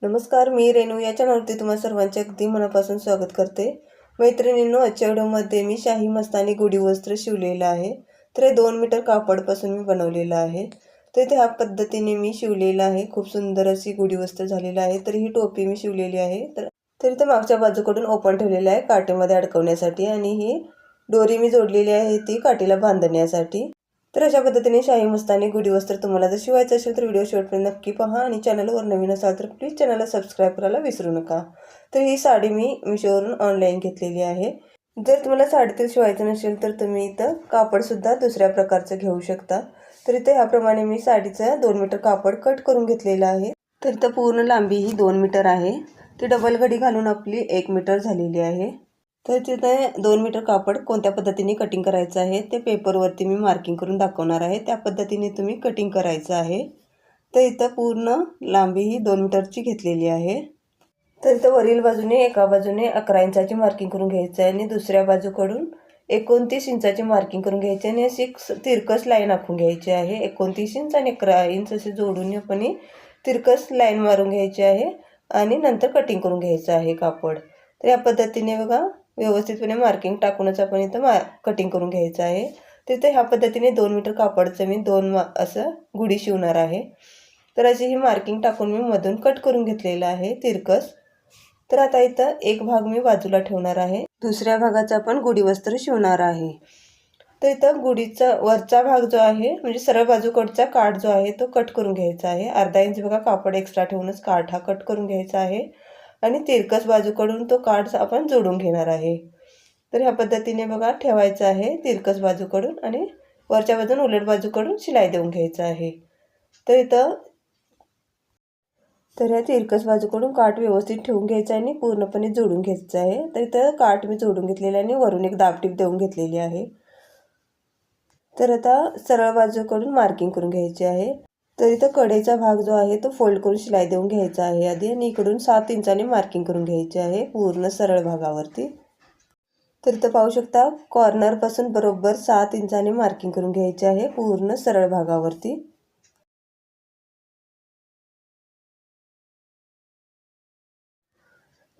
नमस्कार, मी रेणू या चॅनलवरती तुम्हा सर्वांचे अगदी मनापासून स्वागत करते। मैत्रिणींनो, आजच्या व्हिडिओमध्ये मी शाही मस्तानी गुढी वस्त्र शिवलेलं आहे। तर हे 2 मीटर कापडपासून मी बनवलेलं आहे। तर इथे ह्या पद्धतीने मी शिवलेलं आहे। खूप सुंदर अशी गुढी वस्त्र झालेलं आहे। तर ही टोपी मी शिवलेली आहे। तर इथे मागच्या बाजूकडून ओपन ठेवलेलं आहे काठीमध्ये अडकवण्यासाठी, आणि ही दोरी मी जोडलेली आहे ती काठीला बांधण्यासाठी। तर अशा पद्धतीने शाही मस्तानी गुढी वस्त्र तुम्हाला जर शिवायचं असेल तर व्हिडिओ शेवटपर्यंत नक्की पहा, आणि चॅनलवर नवीन असाल तर प्लीज चॅनलला सबस्क्राइब करायला विसरू नका। तर ही साडी मी मिशोवरून ऑनलाईन घेतलेली आहे। जर तुम्हाला साडीतील शिवायचं नसेल तर तुम्ही इथं कापड सुद्धा दुसऱ्या प्रकारचं घेऊ शकता। तर इथे ह्याप्रमाणे मी साडीचं 2 मीटर कापड कट करून घेतलेलं आहे। तर इथं पूर्ण लांबी ही 2 मीटर आहे। ती डबल घडी घालून आपली 1 मीटर झालेली आहे। तर तिथे 2 मीटर कापड कोणत्या पद्धतीने कटिंग करायचं आहे ते पेपरवरती मी मार्किंग करून दाखवणार आहे। त्या पद्धतीने तुम्ही कटिंग करायचं आहे। तर इथं पूर्ण लांबी ही 2 मीटरची घेतलेली आहे। तर इथं वरील बाजूने एका बाजूने 11 इंचाची मार्किंग करून घ्यायचं आहे, आणि दुसऱ्या बाजूकडून 29 इंचाची मार्किंग करून घ्यायची, आणि अशी तिरकस लाईन आखून घ्यायची आहे। 29 इंच आणि 11 इंच असे जोडून आपण तिरकस लाईन मारून घ्यायची आहे, आणि नंतर कटिंग करून घ्यायचं आहे कापड। तर या पद्धतीने बघा व्यवस्थितपणे मार्किंग टाकूनच आपण इथं कटिंग करून घ्यायचं आहे। तिथे ह्या पद्धतीने 2 मीटर कापडचं मी 2 असं गुढी शिवणार आहे। तर अशी ही मार्किंग टाकून मी मधून कट करून घेतलेलं आहे तिरकस। तर आता इथं एक भाग मी बाजूला ठेवणार आहे, दुसऱ्या भागाचं आपण गुढी वस्त्र शिवणार आहे। तर इथं गुढीचा वरचा भाग जो आहे म्हणजे सरळ बाजूकडचा काठ जो आहे तो कट करून घ्यायचा आहे। अर्धा इंच बघा कापड एक्स्ट्रा ठेवूनच काठ हा कट करून घ्यायचा आहे, आणि तिरकस बाजूकडून तो काठ आपण जोडून घेणार आहे। तर ह्या पद्धतीने बघा ठेवायचं आहे तिरकस बाजूकडून, आणि वरच्या बाजून उलट बाजूकडून शिलाई देऊन घ्यायचं आहे। तर या तिरकस बाजूकडून काठ व्यवस्थित ठेवून घ्यायचं आहे आणि पूर्णपणे जोडून घ्यायचं आहे। तर इथं काठ मी जोडून घेतलेलं आहे आणि वरून एक दाबटीप देऊन घेतलेली आहे। तर आता सरळ बाजूकडून मार्किंग करून घ्यायची आहे। तर इथं कडेचा भाग जो आहे तो फोल्ड करून शिलाई देऊन घ्यायचा आहे आधी, आणि इकडून 7 इंचाने मार्किंग करून घ्यायची आहे पूर्ण सरळ भागावरती। तर इथं पाहू शकता कॉर्नर पासून बरोबर 7 इंचाने मार्किंग करून घ्यायची आहे पूर्ण सरळ भागावरती।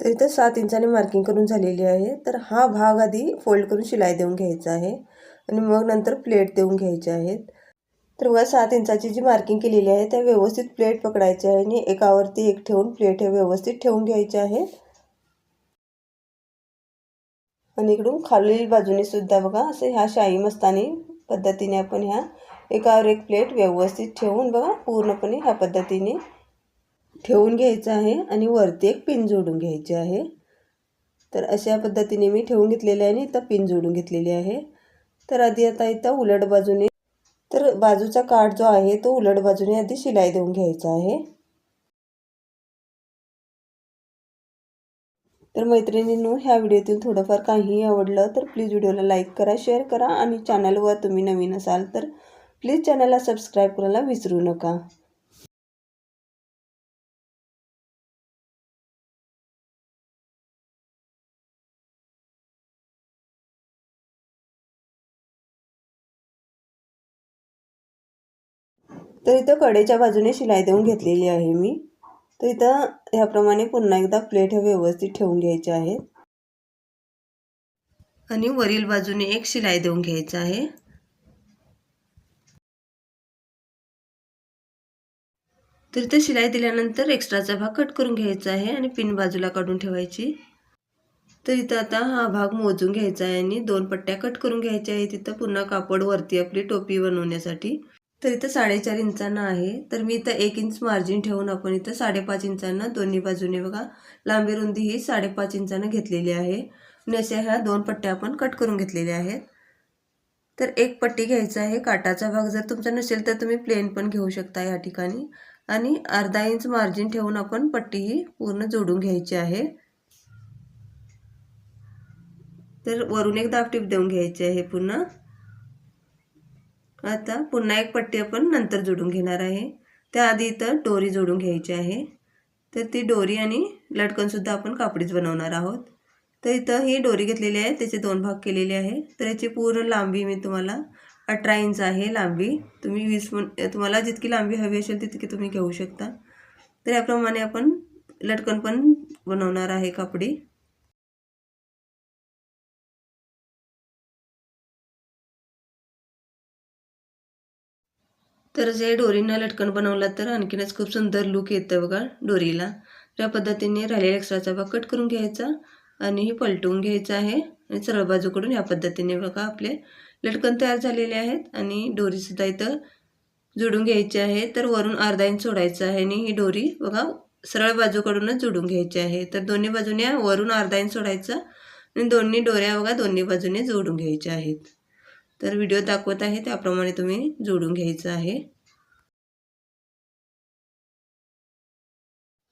तर इथं 7 इंचाने मार्किंग करून झालेली आहे। तर हा भाग आधी फोल्ड करून शिलाई देऊन घ्यायचा आहे, आणि मग नंतर प्लेट देऊन घ्यायचे आहेत। तर बघा 7 इंचाची जी मार्किंग केलेली आहे त्या व्यवस्थित प्लेट पकडायची आहे, आणि एकावरती एक ठेवून प्लेट हे व्यवस्थित ठेवून घ्यायचे आहे। आणि इकडून खालील बाजूने सुद्धा बघा असं ह्या शाही मस्तानी पद्धतीने आपण ह्या एकावर एक प्लेट व्यवस्थित ठेवून बघा पूर्णपणे ह्या पद्धतीने ठेवून घ्यायचं आहे, आणि वरती एक पिन जोडून घ्यायची आहे। तर अशा पद्धतीने मी ठेवून घेतलेले आहे आणि इथं पिन जोडून घेतलेली आहे। तर आधी आता इथं उलट बाजूने, तर बाजूचा काठ जो आहे तो उलट बाजूने आधी शिलाई देऊन घ्यायचा आहे। तर मैत्रिणींनो, ह्या व्हिडिओतील थोडंफार काहीही आवडलं तर प्लीज व्हिडिओला लाईक करा, शेअर करा, आणि चॅनलवर तुम्ही नवीन असाल तर प्लीज चॅनलला सबस्क्राईब करायला विसरू नका। तर इथं कडेच्या बाजूने शिलाई देऊन घेतलेली आहे मी। तर इथं ह्याप्रमाणे पुन्हा एकदा प्लेट हे व्यवस्थित ठेवून घ्यायचे आहेत, आणि वरील बाजूने एक शिलाई देऊन घ्यायचं आहे। तर इथे शिलाई दिल्यानंतर एक्स्ट्राचा भाग कट करून घ्यायचा आहे, आणि पिन बाजूला काढून ठेवायची। तर इथं आता हा भाग मोजून घ्यायचा आहे, आणि 2 पट्ट्या कट करून घ्यायच्या आहेत तिथं पुन्हा कापड वरती आपली टोपी बनवण्यासाठी। तर इथं 4.5 इंचांना आहे, तर मी इथं 1 इंच मार्जिन ठेवून आपण इथं 5.5 इंचांना दोन्ही बाजूने बघा लांबी रुंदी ही 5.5 इंचांना घेतलेली आहे, आणि अशा ह्या 2 पट्ट्या आपण कट करून घेतलेल्या आहेत। तर एक पट्टी घ्यायचा आहे, काटाचा भाग जर तुमचा नसेल तर तुम्ही प्लेन पण घेऊ शकता या ठिकाणी, आणि अर्धा इंच मार्जिन ठेवून आपण पट्टी ही पूर्ण जोडून घ्यायची आहे। तर वरून एक दाबटीप देऊन घ्यायची आहे पुन्हा। आता पुन्हा एक पट्टी आपण नंतर जोडून घेणार आहे। त्याआधी इथं दोरी जोडून घ्यायची आहे। तर ती दोरी आणि लटकन सुद्धा आपण कापडीच बनवणार आहोत। तर इथं ही दोरी घेतलेली आहे, त्याचे 2 भाग केलेले आहे। तर याची पूर्ण लांबी मी तुम्हाला 18 इंच आहे लांबी। तुम्ही तुम्हाला जितकी लांबी हवी असेल तितकी तुम्ही घेऊ शकता। तर याप्रमाणे आपण लटकन पण बनवणार आहे कापडी. तर जे डोरीनं लटकन बनवलं तर आणखीनच खूप सुंदर लुक येतं बघा डोरीला. त्या पद्धतीने राहिलेला एक्स्ट्राचा भाग कट करून घ्यायचा आणि हे पलटवून घ्यायचं आहे आणि सरळ बाजूकडून या पद्धतीने बघा आपले लटकन तयार झालेले आहेत आणि डोरीसुद्धा इथं जोडून घ्यायची आहे. तर वरून अर्धा इंच सोडायचं आहे आणि ही डोरी बघा सरळ बाजूकडूनच जोडून घ्यायची आहे. तर दोन्ही बाजूने वरून अर्धा इंच सोडायचं आणि दोन्ही डोऱ्या बघा दोन्ही बाजूने जोडून घ्यायच्या आहेत. तर व्हिडिओ दाखवत आहे त्याप्रमाणे तुम्ही जोडून घ्यायचं आहे.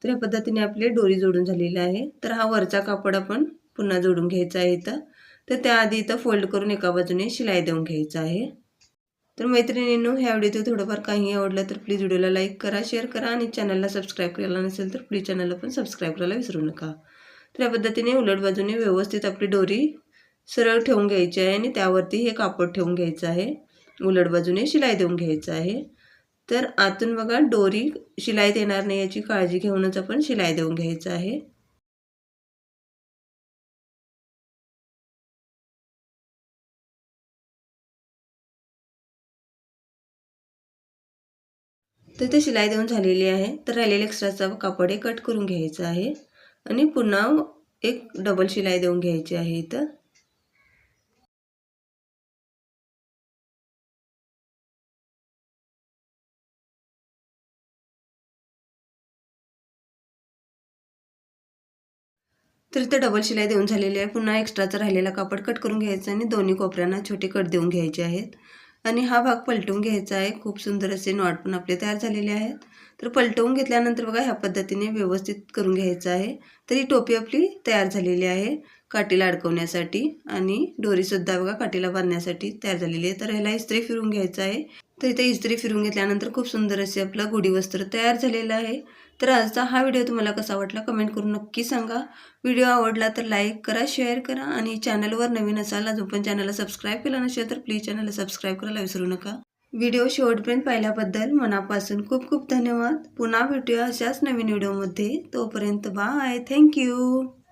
तर या पद्धतीने आपली डोरी जोडून झालेली आहे. तर हा वरचा कापड आपण पुन्हा जोडून घ्यायचा आहे इथं. तर त्याआधी इथं फोल्ड करून एका बाजूने शिलाई देऊन घ्यायचं आहे. तर मैत्रिणींनो, ह्या व्हिडिओत थोडंफार काही आवडलं तर प्लीज व्हिडिओला लाईक करा, शेअर करा आणि चॅनलला सबस्क्राईब केला नसेल तर प्लीज चॅनलला पण सबस्क्राईब करायला विसरू नका. तर या पद्धतीने उलट बाजूने व्यवस्थित आपली डोरी सरळ ठेवून घ्यायची आहे आणि त्यावरती हे कापड ठेवून घ्यायचं आहे. उलट बाजूने शिलाई देऊन घ्यायचं आहे. तर आतून बघा डोरी शिलाईत येणार नाही याची काळजी घेऊनच आपण शिलाई देऊन घ्यायचं आहे. तर ते शिलाई देऊन झालेली आहे. तर राहिलेलं एक्स्ट्राचा कापड हे कट करून घ्यायचं आहे आणि पुन्हा एक डबल शिलाई देऊन घ्यायची आहे इथं. तर इथं डबल शिलाई देऊन झालेली आहे. पुन्हा एक्स्ट्राचा राहिलेला कापड कट करून घ्यायचं आणि दोन्ही कोपऱ्यांना छोटे कट देऊन घ्यायचे आहेत आणि हा भाग पलटवून घ्यायचा आहे. खूप सुंदर असे नॉट पण आपले तयार झालेले आहेत. तर पलटवून घेतल्यानंतर बघा ह्या पद्धतीने व्यवस्थित करून घ्यायचं आहे. तर ही टोपी आपली तयार झालेली आहे काठीला अडकवण्यासाठी आणि डोरीसुद्धा बघा काठीला बांधण्यासाठी तयार झालेली आहे. तर ह्याला इस्त्री फिरून घ्यायचं आहे. तर इथे इस्त्री फिरून घेतल्यानंतर खूप सुंदर असे आपलं गुढी वस्त्र तयार झालेलं आहे. तर आजचा हा व्हिडिओ तुम्हाला कसा वाटला कमेंट करून नक्की सांगा. व्हिडिओ आवडला तर लाईक करा, शेअर करा आणि चॅनलवर नवीन असाल अजून पण चॅनलला सबस्क्राईब केलं नसेल तर प्लीज चॅनलला सबस्क्राईब करायला विसरू नका. व्हिडिओ शेवटपर्यंत पाहिल्याबद्दल मनापासून खूप खूप धन्यवाद. पुन्हा भेटूया अशाच नवीन व्हिडिओमध्ये. तोपर्यंत बाय. थँक्यू.